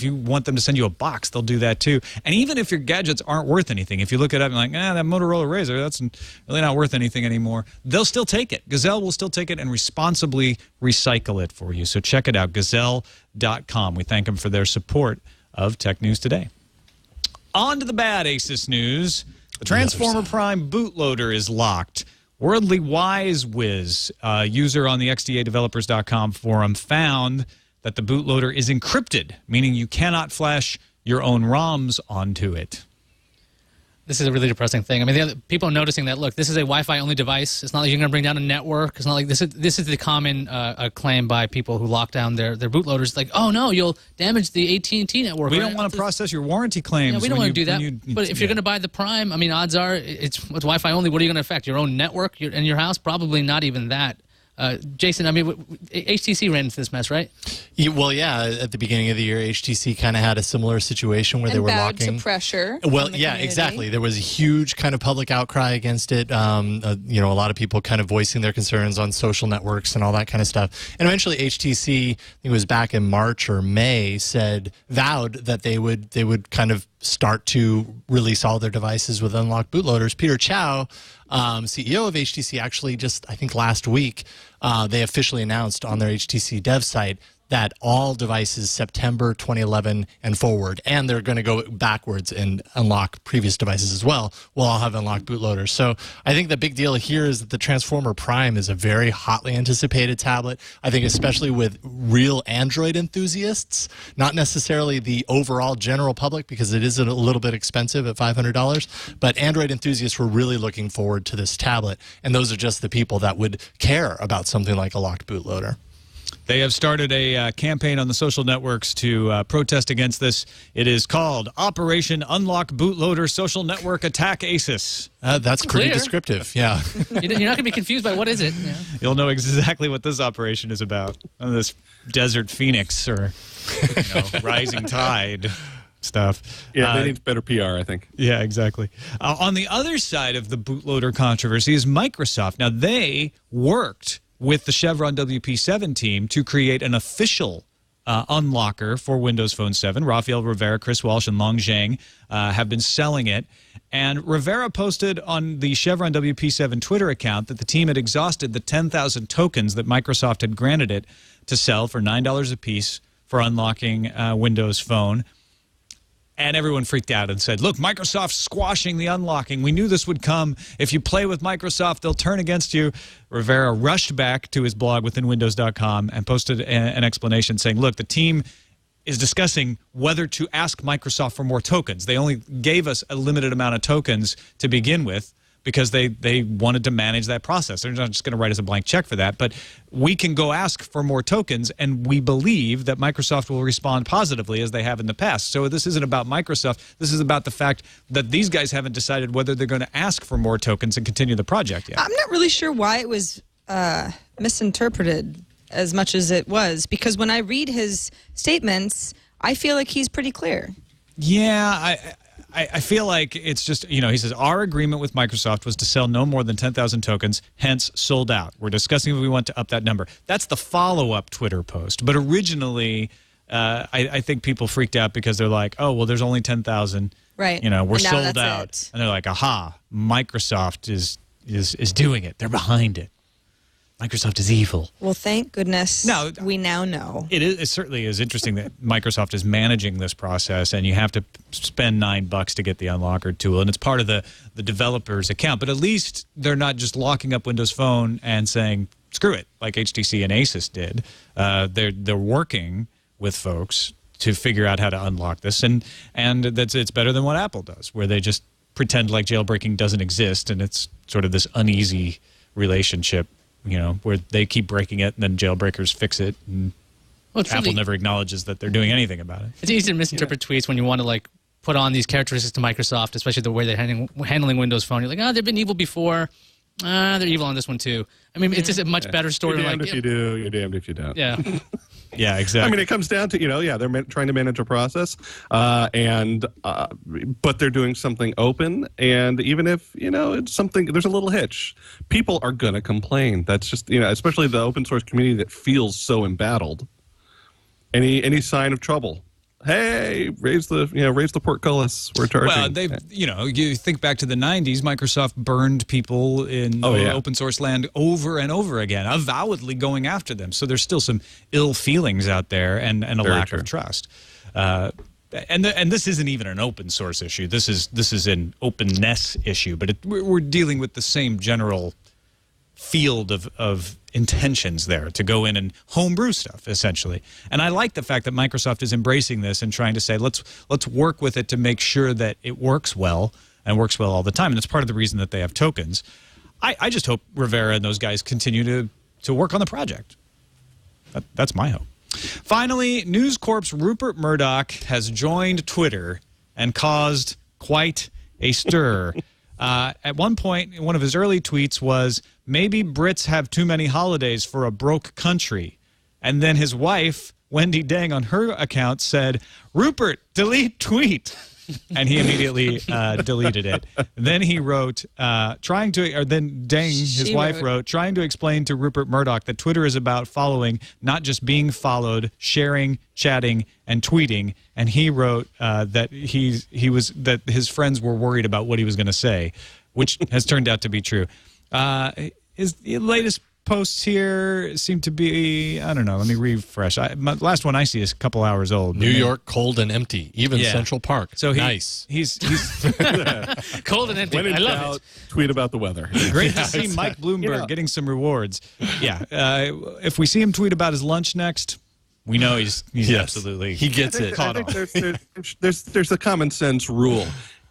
Speaker 1: them to send you a box, they'll do that too. And even if your gadgets aren't worth anything, if you look it up and like, that Motorola Razr, that's really not worth anything anymore, they'll still take it. Gazelle will still take it and responsibly recycle it for you. So check it out, Gazelle.com. We thank them for their support of Tech News Today. On to the bad Asus news. The Transformer Prime bootloader is locked. Worldly Wise Wiz, user on the XDAdevelopers.com forum, found that the bootloader is encrypted, meaning you cannot flash your own ROMs onto it.
Speaker 6: This is a really depressing thing. I mean, people are noticing that, look, this is a Wi-Fi only device. It's not like you're going to bring down a network. It's not like this is the common claim by people who lock down their bootloaders. Like, oh, no, you'll damage the AT&T network.
Speaker 1: We don't want to process your warranty claims.
Speaker 6: Yeah, we don't want to do that. But if you're going to buy the Prime, I mean, odds are it's Wi-Fi only. What are you going to affect? Your own network in your house? Probably not even that. Jason, I mean, HTC ran into this mess, right?
Speaker 7: Well, yeah. At the beginning of the year, HTC kind of had a similar situation where they were locking.
Speaker 5: To pressure.
Speaker 7: Well, yeah, exactly. There was a huge kind of public outcry against it. You know, a lot of people kind of voicing their concerns on social networks and all that kind of stuff. And eventually, HTC, I think it was back in March or May, vowed that they would kind of start to release all their devices with unlocked bootloaders. Peter Chow, CEO of HTC, actually just, I think last week, they officially announced on their HTC dev site that all devices September 2011 and forward, and they're going to go backwards and unlock previous devices as well, will all have unlocked bootloaders. So I think the big deal here is that the Transformer Prime is a very hotly anticipated tablet. I think especially with real Android enthusiasts, not necessarily the overall general public, because it is a little bit expensive at $500, but Android enthusiasts were really looking forward to this tablet, and those are just the people that would care about something like a locked bootloader.
Speaker 1: They have started a campaign on the social networks to protest against this. It is called Operation Unlock Bootloader Social Network Attack Asus.
Speaker 7: That's pretty descriptive, yeah.
Speaker 6: You're not going to be confused by what is it. Yeah.
Speaker 1: You'll know exactly what this operation is about. This Desert Phoenix or Rising Tide stuff.
Speaker 8: Yeah, they need better PR, I think.
Speaker 1: Yeah, exactly. On the other side of the bootloader controversy is Microsoft. Now, they worked with the Chevron WP7 team to create an official unlocker for Windows Phone 7. Rafael Rivera, Chris Walsh, and Long Zhang have been selling it. And Rivera posted on the Chevron WP7 Twitter account that the team had exhausted the 10,000 tokens that Microsoft had granted it to sell for $9 a piece for unlocking Windows Phone. And everyone freaked out and said, look, Microsoft's squashing the unlocking. We knew this would come. If you play with Microsoft, they'll turn against you. Rivera rushed back to his blog withinwindows.com and posted an explanation saying, look, the team is discussing whether to ask Microsoft for more tokens. They only gave us a limited amount of tokens to begin with because they wanted to manage that process. They're not just going to write us a blank check for that. But we can go ask for more tokens, and we believe that Microsoft will respond positively as they have in the past. So this isn't about Microsoft. This is about the fact that these guys haven't decided whether they're going to ask for more tokens and continue the project yet.
Speaker 5: I'm not really sure why it was misinterpreted as much as it was, because when I read his statements, I feel like he's pretty clear.
Speaker 1: Yeah, I feel like it's just, he says, our agreement with Microsoft was to sell no more than 10,000 tokens, hence sold out. We're discussing if we want to up that number. That's the follow-up Twitter post. But originally, I think people freaked out because they're like, oh, well, there's only 10,000.
Speaker 5: Right.
Speaker 1: We're sold out. And they're like, aha, Microsoft is doing it. They're behind it. Microsoft is evil.
Speaker 5: Well, thank goodness we now know.
Speaker 1: It certainly is interesting that Microsoft is managing this process, and you have to spend $9 to get the unlocker tool, and it's part of the developer's account. But at least they're not just locking up Windows Phone and saying, screw it, like HTC and Asus did. They're working with folks to figure out how to unlock this, and it's better than what Apple does, where they just pretend like jailbreaking doesn't exist, and it's sort of this uneasy relationship, where they keep breaking it and then jailbreakers fix it, and Apple never acknowledges that they're doing anything about it.
Speaker 6: It's easy to misinterpret tweets when you want to put on these characteristics to Microsoft, especially the way they're handling Windows Phone. You're like, oh, they've been evil before. They're evil on this one too. I mean, it's just a much better story.
Speaker 8: You're damned if you do, you're damned if you don't.
Speaker 6: Yeah.
Speaker 1: Yeah, exactly.
Speaker 8: I mean, it comes down to, they're trying to manage a process, but they're doing something open, and even if, it's something, there's a little hitch, people are going to complain. That's just, especially the open source community that feels so embattled. Any sign of trouble, hey, raise the portcullis, we're charging.
Speaker 1: Well, you think back to the 90s, Microsoft burned people in open source land over and over again, avowedly going after them. So there's still some ill feelings out there and a lack of trust. And this isn't even an open source issue. This is an openness issue, but we're dealing with the same general field of intentions there to go in and homebrew stuff, essentially. And I like the fact that Microsoft is embracing this and trying to say, let's work with it to make sure that it works well and works well all the time. And it's part of the reason that they have tokens. I just hope Rivera and those guys continue to work on the project. That's my hope. Finally, News Corp's Rupert Murdoch has joined Twitter and caused quite a stir. At one point, one of his early tweets was, maybe Brits have too many holidays for a broke country. And then his wife, Wendy Dang, on her account said, Rupert, delete tweet. And he immediately deleted it. Then he wrote, then Dang, his wife, wrote, trying to explain to Rupert Murdoch that Twitter is about following, not just being followed, sharing, chatting, and tweeting. And he wrote that that his friends were worried about what he was going to say, which has turned out to be true. His latest posts here seem to be, I don't know, let me refresh. My last one I see is a couple hours old.
Speaker 7: New York, cold and empty, even Central Park.
Speaker 1: So
Speaker 7: nice.
Speaker 1: He's
Speaker 6: cold and empty.
Speaker 8: When in
Speaker 6: I love
Speaker 8: doubt,
Speaker 6: it.
Speaker 8: tweet about the weather.
Speaker 1: Great to see Mike Bloomberg getting some rewards. Yeah. If we see him tweet about his lunch next, we know he's absolutely,
Speaker 7: he gets it.
Speaker 8: I think there's a common sense rule.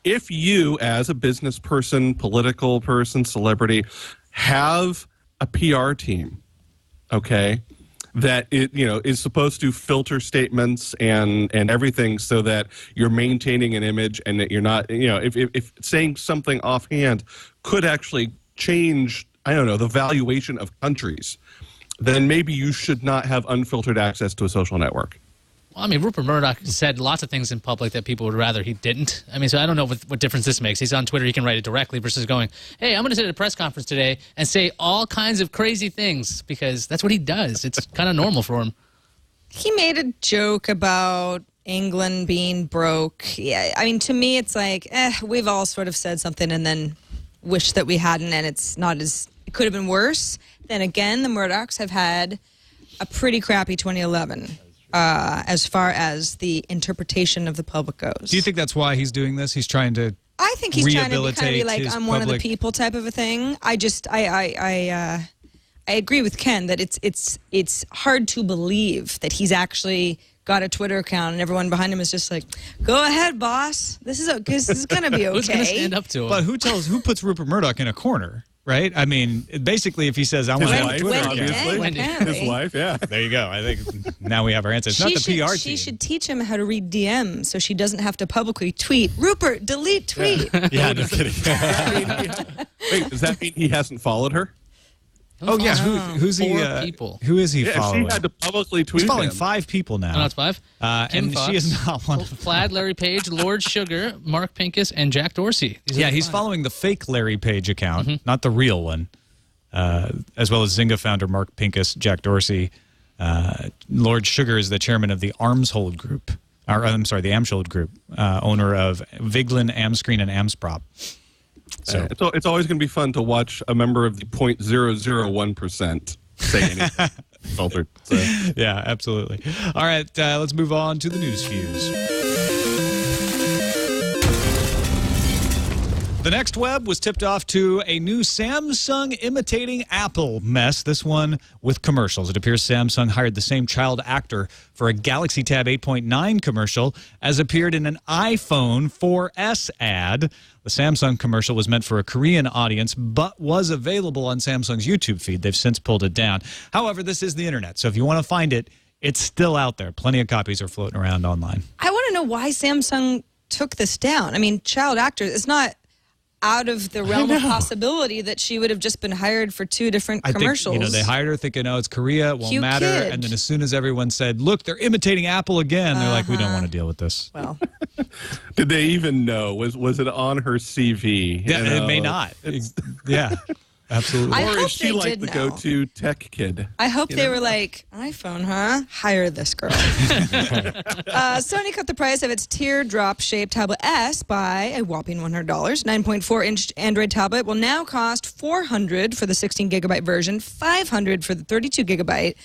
Speaker 8: If you, as a business person, political person, celebrity, have a PR team, okay, that is supposed to filter statements and everything so that you're maintaining an image and that you're not, if saying something offhand could actually change, I don't know, the valuation of countries, then maybe you should not have unfiltered access to a social network.
Speaker 6: Well, I mean, Rupert Murdoch said lots of things in public that people would rather he didn't. I mean, so I don't know what difference this makes. He's on Twitter, he can write it directly versus going, hey, I'm going to sit at a press conference today and say all kinds of crazy things, because that's what he does. It's kind of normal for him.
Speaker 5: He made a joke about England being broke. Yeah, I mean, to me, it's like, we've all sort of said something and then wished that we hadn't, and it's not as, it could have been worse. Then again, the Murdochs have had a pretty crappy 2011. as far as the interpretation of the public goes.
Speaker 1: Do you think that's why he's doing this? He's trying to
Speaker 5: I think he's trying to kind of be like,
Speaker 1: his
Speaker 5: I'm one of the
Speaker 1: public-
Speaker 5: people type of a thing. I agree with Ken that it's hard to believe that he's actually got a Twitter account and everyone behind him is just like, go ahead, boss. This is going to be okay.
Speaker 6: Who's going to stand up to him?
Speaker 1: But who puts Rupert Murdoch in a corner, right? I mean, basically, if he says, I want
Speaker 8: His
Speaker 1: to
Speaker 8: wife,
Speaker 5: Wendy,
Speaker 8: obviously.
Speaker 6: Wendy.
Speaker 8: His wife, yeah.
Speaker 1: There you go. I think now we have our answer. It's not the PR team.
Speaker 5: She should teach him how to read DMs so she doesn't have to publicly tweet, Rupert, delete tweet.
Speaker 7: Yeah, no kidding.
Speaker 8: Wait, does that mean he hasn't followed her?
Speaker 1: Oh, yeah. Who's he?
Speaker 6: Four people.
Speaker 1: Who is he
Speaker 8: Yeah,
Speaker 1: following?
Speaker 8: she had to publicly tweet
Speaker 1: He's following
Speaker 8: him.
Speaker 1: 5 people now.
Speaker 6: Oh, that's 5. Kim
Speaker 1: And
Speaker 6: Fox,
Speaker 1: she is not one of them.
Speaker 6: Plaid, Larry Page, Lord Sugar, Mark Pincus, and Jack Dorsey. These are
Speaker 1: Yeah,
Speaker 6: the
Speaker 1: he's
Speaker 6: 5.
Speaker 1: following the fake Larry Page account, not the real one, as well as Zynga founder Mark Pincus, Jack Dorsey. Lord Sugar is the chairman of the Armshold Group, the Amshold Group, owner of Viglin, Amscreen, and Amsprop. So
Speaker 8: It's always going to be fun to watch a member of the 0.001% say anything. Filtered. So.
Speaker 1: yeah, absolutely. All right, let's move on to the news fuse. The next web was tipped off to a new Samsung imitating Apple mess, this one with commercials. It appears Samsung hired the same child actor for a Galaxy Tab 8.9 commercial as appeared in an iPhone 4S ad. The Samsung commercial was meant for a Korean audience, but was available on Samsung's YouTube feed. They've since pulled it down. However, this is the internet, so if you want to find it, it's still out there. Plenty of copies are floating around online.
Speaker 5: I want to know why Samsung took this down. I mean, child actors, it's not out of the realm of possibility that she would have just been hired for 2 different commercials.
Speaker 1: I think, they hired her thinking, oh, it's Korea, it won't
Speaker 5: Cute
Speaker 1: matter.
Speaker 5: kid.
Speaker 1: And then as soon as everyone said, look, they're imitating Apple again, they're like, we don't want to deal with this.
Speaker 5: Well,
Speaker 8: Did they even know? Was it on her CV?
Speaker 1: Yeah,
Speaker 8: You
Speaker 1: it
Speaker 8: know?
Speaker 1: may not. Yeah, absolutely.
Speaker 5: I
Speaker 8: Or
Speaker 5: hope
Speaker 8: is she
Speaker 5: they
Speaker 8: like
Speaker 5: did
Speaker 8: the
Speaker 5: know.
Speaker 8: go-to tech kid?
Speaker 5: I hope they were like, iPhone, huh? Hire this girl. Sony cut the price of its teardrop-shaped Tablet S by a whopping $100. 9.4-inch Android tablet will now cost $400 for the 16-gigabyte version, $500 for the 32-gigabyte.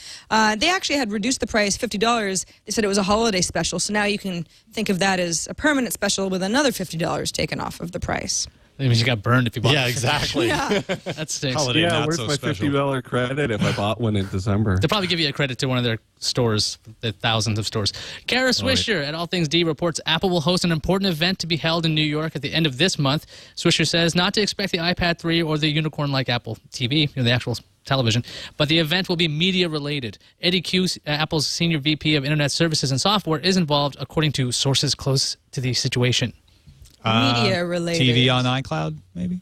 Speaker 5: They actually had reduced the price $50. They said it was a holiday special, so now you can think of that as a permanent special with another $50 taken off of the price.
Speaker 6: That means you got burned if you bought
Speaker 7: Yeah, exactly.
Speaker 5: Yeah.
Speaker 6: That stinks.
Speaker 1: Holiday,
Speaker 8: Yeah,
Speaker 1: not
Speaker 8: where's
Speaker 1: so
Speaker 8: my
Speaker 1: special.
Speaker 8: $50 credit if I bought one in December?
Speaker 6: They'll probably give you a credit to one of their stores, the thousands of stores. Kara Swisher at All Things D reports Apple will host an important event to be held in New York at the end of this month. Swisher says not to expect the iPad 3 or the unicorn-like Apple TV, the actual television, but the event will be media-related. Eddie Q, Apple's senior VP of Internet Services and Software, is involved, according to sources close to the situation.
Speaker 5: Media-related.
Speaker 1: TV on iCloud, maybe?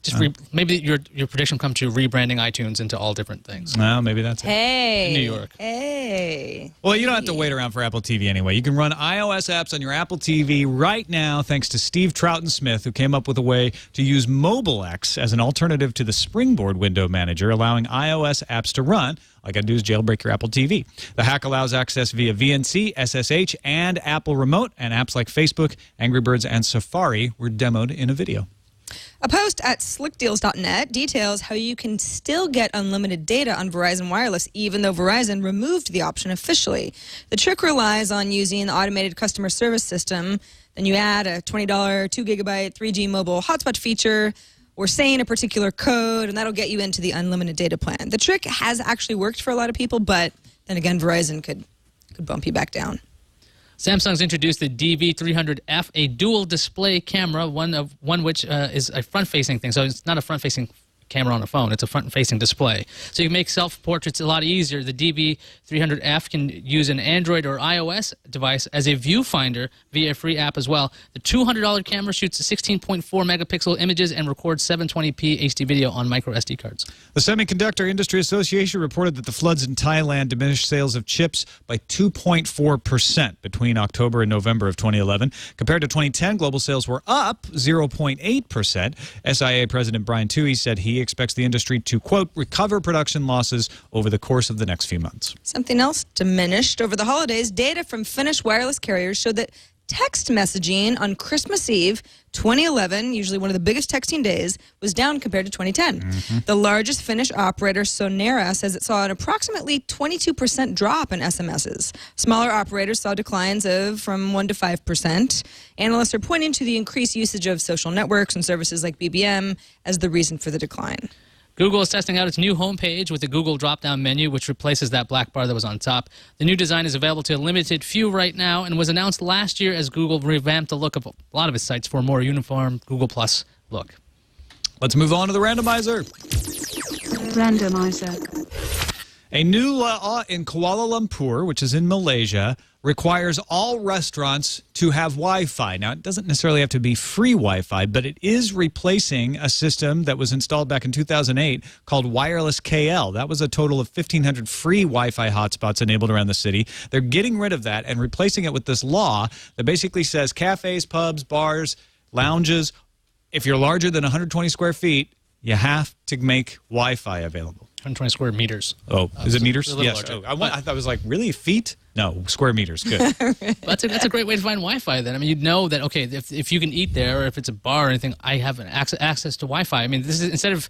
Speaker 6: Just maybe your prediction will come true, rebranding iTunes into all different things.
Speaker 1: Well, maybe that's it.
Speaker 5: Hey.
Speaker 6: In New York.
Speaker 5: Hey.
Speaker 1: Well, you don't have to wait around for Apple TV anyway. You can run iOS apps on your Apple TV right now thanks to Steve Troughton Smith, who came up with a way to use MobileX as an alternative to the Springboard window manager, allowing iOS apps to run. All you got to do is jailbreak your Apple TV. The hack allows access via VNC, SSH, and Apple Remote, and apps like Facebook, Angry Birds, and Safari were demoed in a video.
Speaker 5: A post at slickdeals.net details how you can still get unlimited data on Verizon Wireless even though Verizon removed the option officially. The trick relies on using the automated customer service system. Then you add a $20 2GB 3G mobile hotspot feature or saying a particular code, and that'll get you into the unlimited data plan. The trick has actually worked for a lot of people, but then again, Verizon could bump you back down.
Speaker 6: Samsung's introduced the DV300F, a dual display camera, one which is a front-facing thing. So it's not a front-facing camera on a phone. It's a front-facing display. So you can make self-portraits a lot easier. The DV300F can use an Android or iOS device as a viewfinder via a free app as well. The $200 camera shoots 16.4 megapixel images and records 720p HD video on micro SD cards.
Speaker 1: The Semiconductor Industry Association reported that the floods in Thailand diminished sales of chips by 2.4% between October and November of 2011. Compared to 2010, global sales were up 0.8%. SIA President Brian Toohey said he expects the industry to, quote, recover production losses over the course of the next few months.
Speaker 5: Something else diminished over the holidays. Data from Finnish wireless carriers showed that text messaging on Christmas Eve 2011, usually one of the biggest texting days, was down compared to 2010. The largest Finnish operator, Sonera, says it saw an approximately 22% drop in SMSs. Smaller operators saw declines of from 1 to 5%. Analysts are pointing to the increased usage of social networks and services like BBM as the reason for the decline.
Speaker 6: Google is testing out its new homepage with the Google drop-down menu, which replaces that black bar that was on top. The new design is available to a limited few right now and was announced last year as Google revamped the look of a lot of its sites for a more uniform Google Plus look.
Speaker 1: Let's move on to the randomizer.
Speaker 3: Randomizer.
Speaker 1: A new law in Kuala Lumpur, which is in Malaysia, requires all restaurants to have Wi-Fi. Now, it doesn't necessarily have to be free Wi-Fi, but it is replacing a system that was installed back in 2008 called Wireless KL. That was a total of 1,500 free Wi-Fi hotspots enabled around the city. They're getting rid of that and replacing it with this law that basically says cafes, pubs, bars, lounges, if you're larger than 120 square feet, you have to make Wi-Fi available.
Speaker 6: 120 square meters.
Speaker 1: Oh, is it meters? Yes.
Speaker 6: Larger.
Speaker 1: Oh, I thought it was like, really, feet? No, square meters. Good.
Speaker 6: That's a great way to find Wi-Fi then. I mean, you'd know that, okay, if you can eat there or if it's a bar or anything, I have access to Wi-Fi. I mean, this is instead of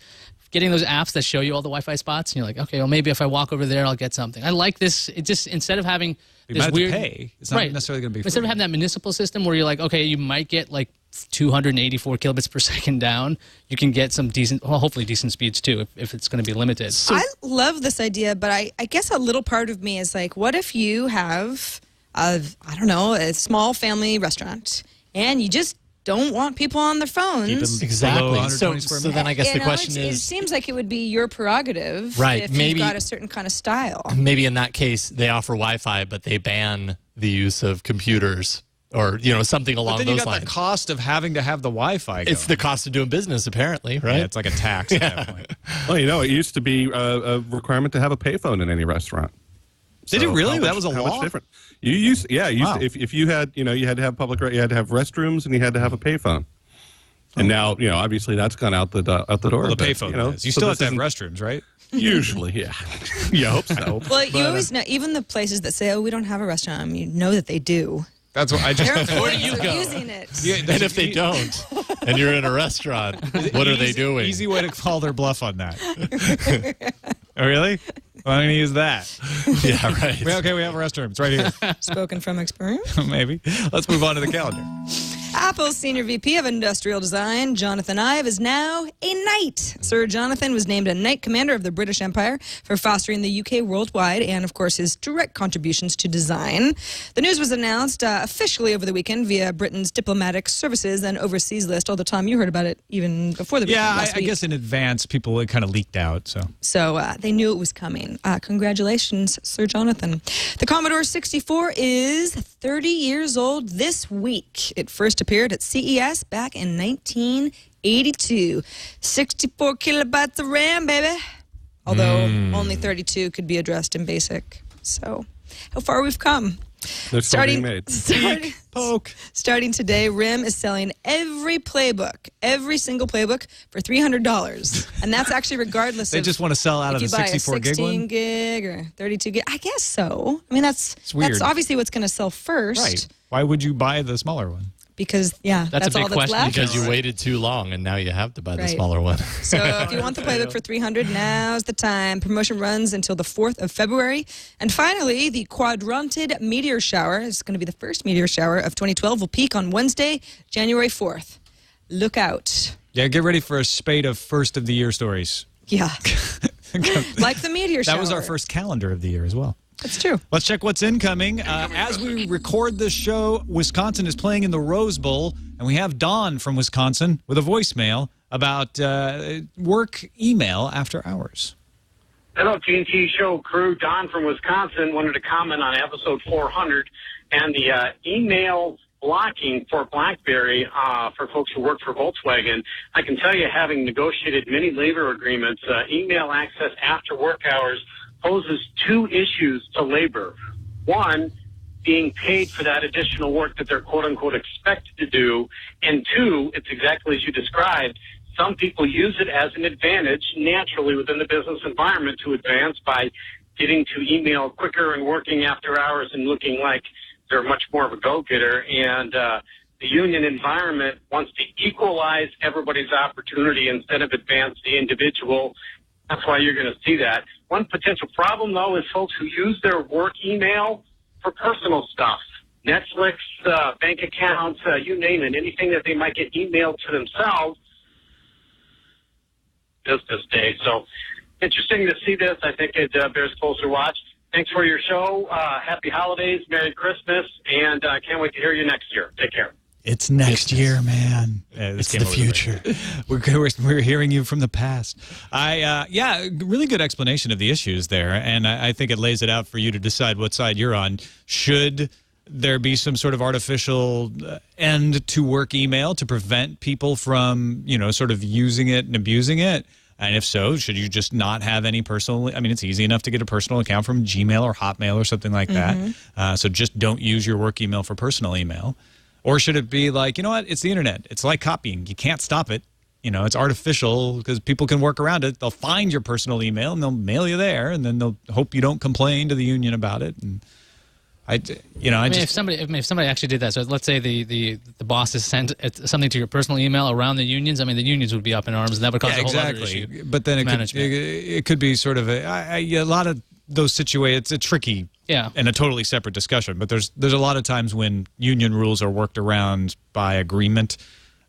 Speaker 6: getting those apps that show you all the Wi-Fi spots, and you're like, okay, well, maybe if I walk over there, I'll get something. I like this. It just, instead of having this weird...
Speaker 1: pay. It's not necessarily going to be free.
Speaker 6: Instead of having that municipal system where you're like, okay, you might get like 284 kilobits per second down, you can get some decent, well, hopefully decent speeds too, if it's going to be limited.
Speaker 5: So, I love this idea, but I guess a little part of me is like, what if you have, I don't know, a small family restaurant, and you just don't want people on their phones?
Speaker 7: Exactly. So then I guess the question is...
Speaker 5: It seems like it would be your prerogative if
Speaker 7: maybe,
Speaker 5: you've got a certain kind of style.
Speaker 7: Maybe in that case, they offer Wi-Fi, but they ban the use of computers or, something along those lines. But then you got
Speaker 1: the cost of having to have the Wi-Fi going.
Speaker 7: It's the cost of doing business, apparently, right?
Speaker 1: Yeah, it's like a tax at that point.
Speaker 8: Well, it used to be a requirement to have a payphone in any restaurant.
Speaker 1: Did it really? That was a law?
Speaker 8: How much different? If you had, you had to have you had to have restrooms and you had to have a payphone. And now, obviously that's gone out the door.
Speaker 1: Well, the payphone is. You still have to have restrooms, right?
Speaker 8: Usually, yeah. You hope so.
Speaker 5: Well, you always know, even the places that say, oh, we don't have a restaurant, you know that they do.
Speaker 1: That's what I just...
Speaker 5: Where do you go? Using it.
Speaker 1: Yeah,
Speaker 7: and if they don't, and you're in a restaurant, what are they doing?
Speaker 1: Easy way to call their bluff on that. Oh, really? Well, I'm going to use that.
Speaker 7: Yeah, right.
Speaker 1: We have a restroom. It's right here.
Speaker 5: Spoken from experience.
Speaker 1: Maybe. Let's move on to the calendar.
Speaker 5: Apple's Senior VP of Industrial Design, Jonathan Ive, is now a knight. Sir Jonathan was named a Knight Commander of the British Empire for fostering the UK worldwide and, of course, his direct contributions to design. The news was announced officially over the weekend via Britain's diplomatic services and overseas list, although, Tom, you heard about it even before the weekend last week.
Speaker 1: I guess in advance, people kind of leaked out.
Speaker 5: So they knew it was coming. Congratulations, Sir Jonathan. The Commodore 64 is 30 years old this week. It first appeared at CES back in 1982. 64 kilobytes of RAM, baby. Although only 32 could be addressed in BASIC. So how far we've come.
Speaker 8: They're still being made.
Speaker 5: Starting today, RIM is selling every single playbook for $300. And that's actually regardless
Speaker 1: they just want to sell out of the 64 gig one?
Speaker 5: 16 gig or 32 gig. I guess so. I mean, that's obviously what's going to sell first.
Speaker 1: Right. Why would you buy the smaller one?
Speaker 5: Because, that's
Speaker 6: a
Speaker 5: all
Speaker 6: big question.
Speaker 5: left.
Speaker 7: Because you waited too long, and now you have to buy the smaller one.
Speaker 5: So if you want the playbook for $300, now's the time. Promotion runs until the 4th of February. And finally, the quadranted meteor shower is going to be the first meteor shower of 2012. Will peak on Wednesday, January 4th. Look out.
Speaker 1: Yeah, get ready for a spate of first of the year stories.
Speaker 5: Yeah. Like the meteor shower.
Speaker 1: That was our first calendar of the year as well.
Speaker 5: That's true.
Speaker 1: Let's check what's incoming. As we record this show, Wisconsin is playing in the Rose Bowl, and we have Dawn from Wisconsin with a voicemail about work email after hours.
Speaker 10: Hello, TNT show crew. Don from Wisconsin wanted to comment on episode 400 and the email blocking for BlackBerry for folks who work for Volkswagen. I can tell you, having negotiated many labor agreements, email access after work hours poses two issues to labor. One, being paid for that additional work that they're quote-unquote expected to do. And two, it's exactly as you described, some people use it as an advantage naturally within the business environment to advance by getting to email quicker and working after hours and looking like they're much more of a go-getter, and the union environment wants to equalize everybody's opportunity instead of advance the individual. That's why you're going to see that. One potential problem, though, is folks who use their work email for personal stuff. Netflix, bank accounts, you name it, anything that they might get emailed to themselves business day. So interesting to see this. I think it bears closer watch. Thanks for your show. Happy holidays, Merry Christmas, and I can't wait to hear you next year. Take care.
Speaker 1: It's next year, man. It's the future. We're hearing you from the past. Really good explanation of the issues there, and I think it lays it out for you to decide what side you're on. Should there be some sort of artificial end to work email to prevent people from, sort of using it and abusing it? And if so, should you just not have any personal? I mean, it's easy enough to get a personal account from Gmail or Hotmail or something like that. So just don't use your work email for personal email. Or should it be like, you know what, it's the internet. It's like copying. You can't stop it. It's artificial because people can work around it. They'll find your personal email and they'll mail you there, and then they'll hope you don't complain to the union about it. And if somebody actually did that, so let's say the bosses sent something to your personal email around the unions. I mean, the unions would be up in arms, and that would cause a whole other issue. But then it could be sort of a lot of those situations. It's a tricky and a totally separate discussion. But there's a lot of times when union rules are worked around by agreement.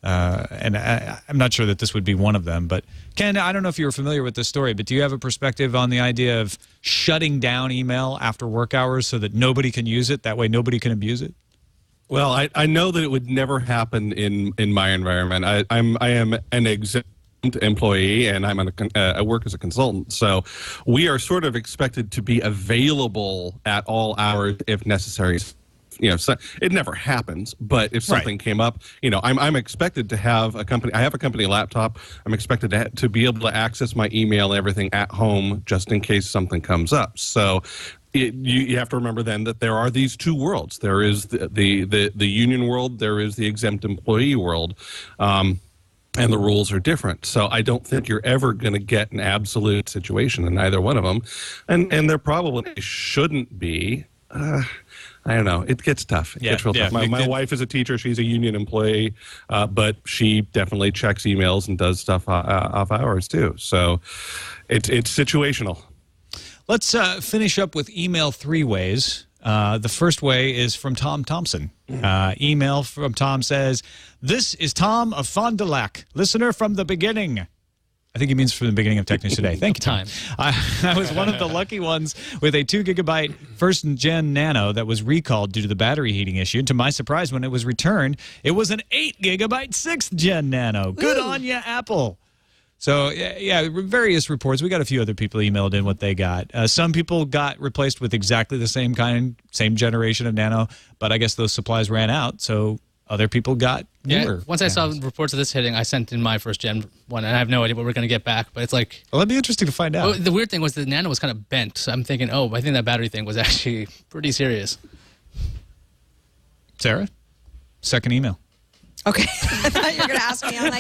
Speaker 1: And I'm not sure that this would be one of them. But Ken, I don't know if you were familiar with this story, but do you have a perspective on the idea of shutting down email after work hours so that nobody can use it? That way nobody can abuse it?
Speaker 8: Well, I know that it would never happen in my environment. I am an exempt employee, and I work as a consultant. So we are sort of expected to be available at all hours if necessary. So it never happens, but if something came up, I'm expected to have a company. I have a company laptop. I'm expected to be able to access my email and everything at home just in case something comes up. So you have to remember then that there are these two worlds. There is the union world. There is the exempt employee world. And the rules are different. So I don't think you're ever going to get an absolute situation in either one of them. And there probably shouldn't be. I don't know. It gets tough. It gets real tough. My wife is a teacher. She's a union employee, but she definitely checks emails and does stuff off hours too. So it's situational.
Speaker 1: Let's finish up with email three ways. The first way is from Tom Thompson. Email from Tom says, "This is Tom of Fond du Lac, listener from the beginning." I think he means from the beginning of Tech News Today. Thank you, Tom. I was one of the lucky ones with a 2 gigabyte first-gen Nano that was recalled due to the battery heating issue. And to my surprise, when it was returned, it was an 8 gigabyte 6th-gen Nano. Good on ya, Apple. So, various reports. We got a few other people emailed in what they got. Some people got replaced with exactly the same generation of Nano, but I guess those supplies ran out, so other people got newer.
Speaker 6: Once I saw reports of this hitting, I sent in my first-gen one, and I have no idea what we're going to get back, but it's like...
Speaker 1: Well, that'd be interesting to find out.
Speaker 6: The weird thing was the Nano was kind of bent, so I'm thinking, I think that battery thing was actually pretty serious.
Speaker 1: Sarah, second email.
Speaker 5: Okay. I thought you were going to ask me. I'm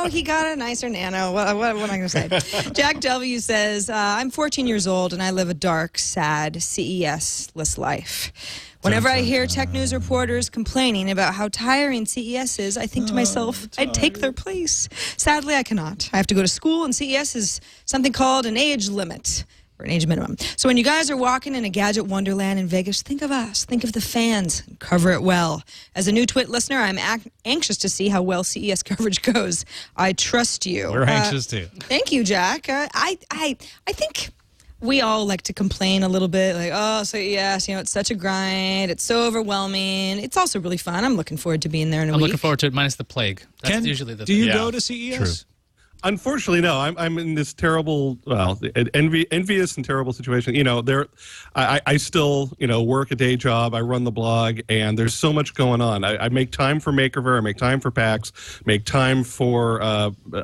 Speaker 5: like, he got a nicer Nano. What am I going to say? Jack W. says, I'm 14 years old, and I live a dark, sad, CES-less life. Whenever I hear tech news reporters complaining about how tiring CES is, I think to myself, I'd take their place. Sadly, I cannot. I have to go to school, and CES is something called an age limit, or an age minimum. So when you guys are walking in a gadget wonderland in Vegas, think of us. Think of the fans. Cover it well. As a new TWiT listener, I'm anxious to see how well CES coverage goes. I trust you.
Speaker 1: We're anxious, too.
Speaker 5: Thank you, Jack. I think... we all like to complain a little bit, like, CES, it's such a grind. It's so overwhelming. It's also really fun. I'm looking forward to being there in a week.
Speaker 6: I'm looking forward to it, minus the plague. That's
Speaker 1: Ken,
Speaker 6: usually the
Speaker 1: do you go to CES?
Speaker 8: True. Unfortunately, no. I'm in this terrible, envious and terrible situation. I still, work a day job. I run the blog, and there's so much going on. I make time for Makerver. I make time for PAX. Make time for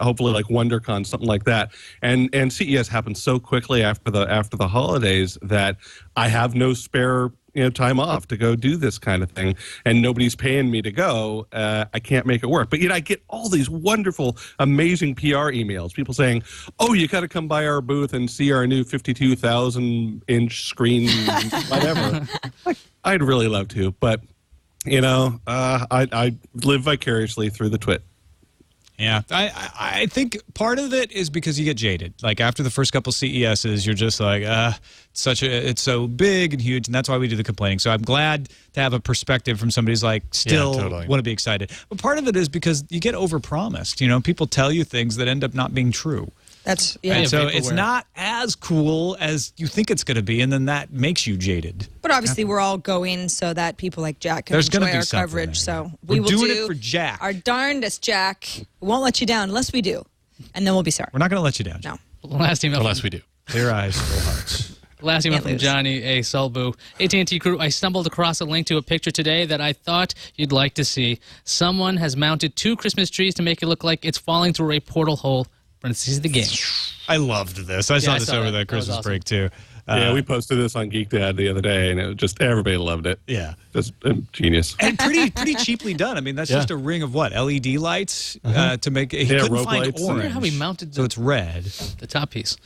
Speaker 8: hopefully like WonderCon, something like that. And CES happens so quickly after the holidays that I have no spare time off to go do this kind of thing, and nobody's paying me to go. I can't make it work. But I get all these wonderful, amazing PR emails. People saying, "Oh, you got to come by our booth and see our new 52,000-inch screen, whatever." I'd really love to, but I live vicariously through the TWiT.
Speaker 1: Yeah, I think part of it is because you get jaded. Like after the first couple CESs, you're just like, it's so big and huge, and that's why we do the complaining. So I'm glad to have a perspective from somebody who's like still want to be excited. But part of it is because you get overpromised. People tell you things that end up not being true.
Speaker 5: That's
Speaker 1: And so it's not as cool as you think it's going to be, and then that makes you jaded.
Speaker 5: But obviously, we're all going so that people like Jack can
Speaker 1: There's
Speaker 5: enjoy
Speaker 1: gonna be
Speaker 5: our
Speaker 1: something
Speaker 5: coverage.
Speaker 1: there.
Speaker 5: So we
Speaker 1: We're
Speaker 5: will
Speaker 1: doing
Speaker 5: do
Speaker 1: it for Jack.
Speaker 5: our darndest, Jack. We won't let you down unless we do, and then we'll be sorry.
Speaker 1: We're not going to let you down.
Speaker 5: No.
Speaker 6: Last email.
Speaker 7: Unless we do.
Speaker 1: Clear eyes, full hearts.
Speaker 6: Last email
Speaker 5: Can't
Speaker 6: from
Speaker 5: lose.
Speaker 6: Johnny A. Sulbu. AT&T crew, I stumbled across a link to a picture today that I thought you'd like to see. Someone has mounted 2 Christmas trees to make it look like it's falling through a portal hole. Parentheses, the game.
Speaker 1: I loved this. I saw this over the
Speaker 6: that. That was
Speaker 1: Christmas
Speaker 6: awesome.
Speaker 1: break, too.
Speaker 8: Yeah, we posted this on Geek Dad the other day, and it was just everybody loved it.
Speaker 1: Yeah.
Speaker 8: Just genius.
Speaker 1: And pretty cheaply done. I mean, that's just a ring of what? LED lights to make it. He couldn't
Speaker 8: robe
Speaker 1: find
Speaker 8: lights.
Speaker 6: I wonder
Speaker 1: orange.
Speaker 6: how he mounted
Speaker 1: So it's red.
Speaker 6: the top piece.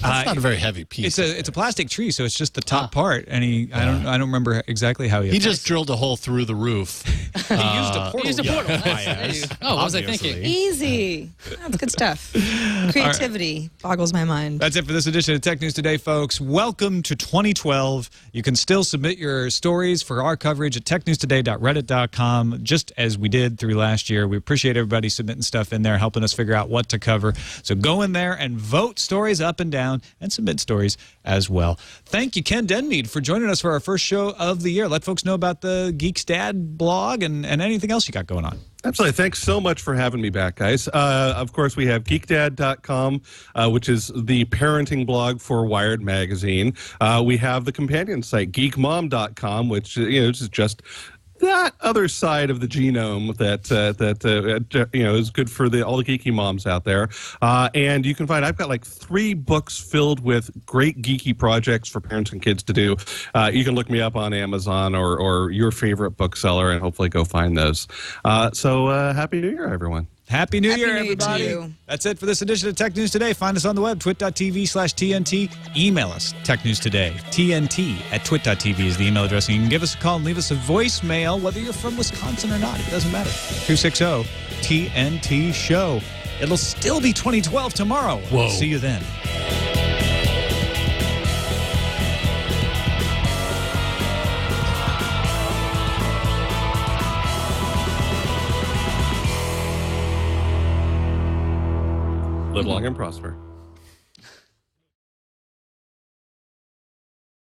Speaker 7: That's not a very heavy piece.
Speaker 1: It's a plastic tree, so it's just the top part. And I don't remember exactly how he.
Speaker 7: He just drilled a hole through the roof.
Speaker 1: He used a portal.
Speaker 6: He used a portal.
Speaker 1: Yes.
Speaker 6: Oh, what was I
Speaker 1: Obviously.
Speaker 6: thinking?
Speaker 5: Easy. That's good stuff. Creativity boggles my mind.
Speaker 1: That's it for this edition of Tech News Today, folks. Welcome to 2012. You can still submit your stories for our coverage at technewstoday.reddit.com, just as we did through last year. We appreciate everybody submitting stuff in there, helping us figure out what to cover. So go in there and vote stories up and down and submit stories as well. Thank you, Ken Denmead, for joining us for our first show of the year. Let folks know about the Geek's Dad blog and anything else you got going on.
Speaker 8: Absolutely. Thanks so much for having me back, guys. Of course, we have geekdad.com, which is the parenting blog for Wired Magazine. We have the companion site, geekmom.com, which is just that other side of the genome that is good for all the geeky moms out there. And you can find, I've got like 3 books filled with great geeky projects for parents and kids to do. You can look me up on Amazon or your favorite bookseller and hopefully go find those. So Happy New Year, everyone.
Speaker 1: Happy New Year,
Speaker 5: New Year to
Speaker 1: everybody.
Speaker 5: you.
Speaker 1: That's it for this edition of Tech News Today. Find us on the web, twit.tv/TNT. Email us, Tech News Today. TNT@twit.tv is the email address. And you can give us a call and leave us a voicemail, whether you're from Wisconsin or not. It doesn't matter. 260-TNT-SHOW. It'll still be 2012 tomorrow.
Speaker 7: Whoa.
Speaker 1: See you then.
Speaker 8: Live long and prosper.